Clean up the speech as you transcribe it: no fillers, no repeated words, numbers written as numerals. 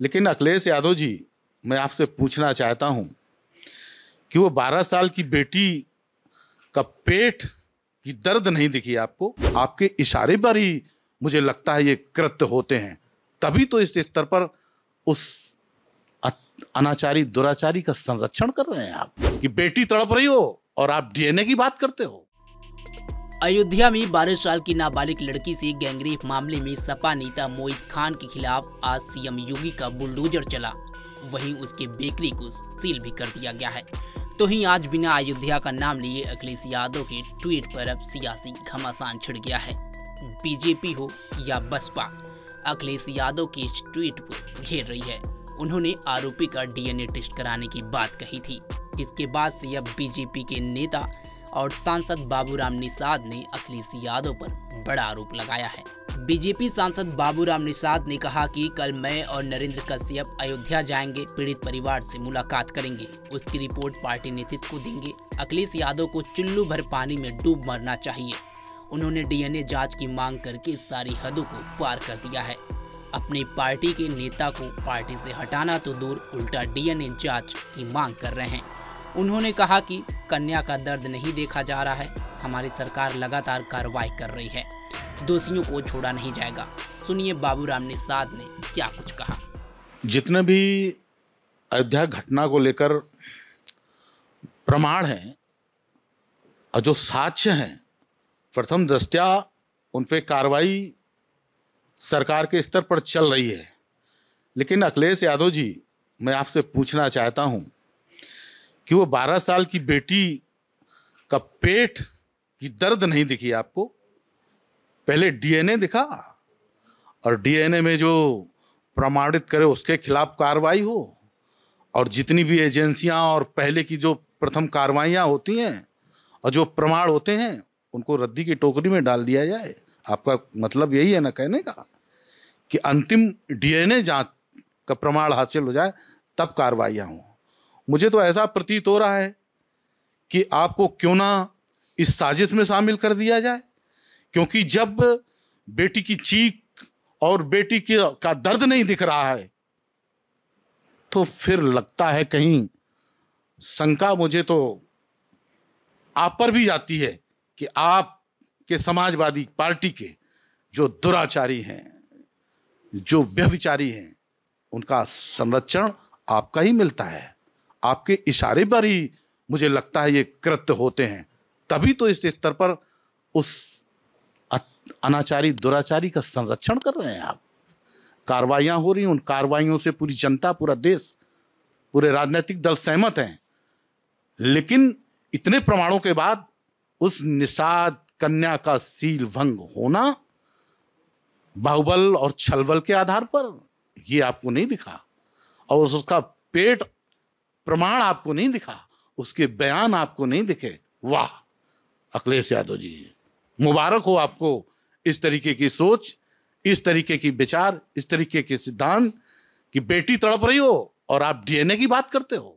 लेकिन अखिलेश यादव जी, मैं आपसे पूछना चाहता हूं कि वो 12 साल की बेटी का पेट की दर्द नहीं दिखी आपको? आपके इशारे पर ही मुझे लगता है ये कृत्य होते हैं। तभी तो इस स्तर पर उस अनाचारी दुराचारी का संरक्षण कर रहे हैं आप कि बेटी तड़प रही हो और आप डीएनए की बात करते हो। अयोध्या में 12 साल की नाबालिग लड़की से गैंगरेप मामले में सपा नेता मोहित खान के खिलाफ आज सीएम योगी का बुलडोजर चला। वहीं उसके बेकरी को सील भी कर दिया गया है। तो ही आज बिना अयोध्या का नाम लिए अखिलेश यादव के ट्वीट पर अब सियासी घमासान छिड़ गया है। बीजेपी हो या बसपा, अखिलेश यादव के इस ट्वीट को घेर रही है। उन्होंने आरोपी का डीएनए टेस्ट कराने की बात कही थी, जिसके बाद से अब बीजेपी के नेता और सांसद बाबूराम निषाद ने अखिलेश यादव पर बड़ा आरोप लगाया है। बीजेपी सांसद बाबूराम निषाद ने कहा कि कल मैं और नरेंद्र कश्यप अयोध्या जाएंगे, पीड़ित परिवार से मुलाकात करेंगे, उसकी रिपोर्ट पार्टी नेतृत्व को देंगे। अखिलेश यादव को चुल्लू भर पानी में डूब मरना चाहिए। उन्होंने डीएनए जांच की मांग करके सारी हदों को पार कर दिया है। अपनी पार्टी के नेता को पार्टी से हटाना तो दूर, उल्टा डीएनए जांच की मांग कर रहे हैं। उन्होंने कहा कि कन्या का दर्द नहीं देखा जा रहा है। हमारी सरकार लगातार कार्रवाई कर रही है, दोषियों को छोड़ा नहीं जाएगा। सुनिए बाबूराम निषाद ने क्या कुछ कहा। जितने भी अयोध्या घटना को लेकर प्रमाण हैं और जो साक्ष्य हैं, प्रथम दृष्टया उन पे कार्रवाई सरकार के स्तर पर चल रही है। लेकिन अखिलेश यादव जी, मैं आपसे पूछना चाहता हूं कि वो 12 साल की बेटी का पेट की दर्द नहीं दिखी आपको? पहले डीएनए दिखा और डीएनए में जो प्रमाणित करे उसके खिलाफ कार्रवाई हो, और जितनी भी एजेंसियां और पहले की जो प्रथम कार्रवाइयां होती हैं और जो प्रमाण होते हैं उनको रद्दी की टोकरी में डाल दिया जाए। आपका मतलब यही है ना कहने का कि अंतिम डीएनए जांच का प्रमाण हासिल हो जाए तब कार्रवाइयां हों? मुझे तो ऐसा प्रतीत हो रहा है कि आपको क्यों ना इस साजिश में शामिल कर दिया जाए, क्योंकि जब बेटी की चीख और बेटी का दर्द नहीं दिख रहा है तो फिर लगता है कहीं शंका मुझे तो आप पर भी जाती है कि आप के समाजवादी पार्टी के जो दुराचारी हैं, जो व्यभिचारी हैं, उनका संरक्षण आपका ही मिलता है। आपके इशारे पर ही मुझे लगता है ये कृत्य होते हैं। तभी तो इस स्तर पर उस अनाचारी दुराचारी का संरक्षण कर रहे हैं आप। कार्रवाइयां हो रही, उन कार्रवाइयों से पूरी जनता, पूरा देश, पूरे राजनीतिक दल सहमत हैं। लेकिन इतने प्रमाणों के बाद उस निषाद कन्या का सील भंग होना बाहुबल और छलबल के आधार पर, ये आपको नहीं दिखा, और उसका पेट प्रमाण आपको नहीं दिखा, उसके बयान आपको नहीं दिखे। वाह अखिलेश यादव जी, मुबारक हो आपको इस तरीके की सोच, इस तरीके की विचार, इस तरीके के सिद्धांत कि बेटी तड़प रही हो और आप डीएनए की बात करते हो।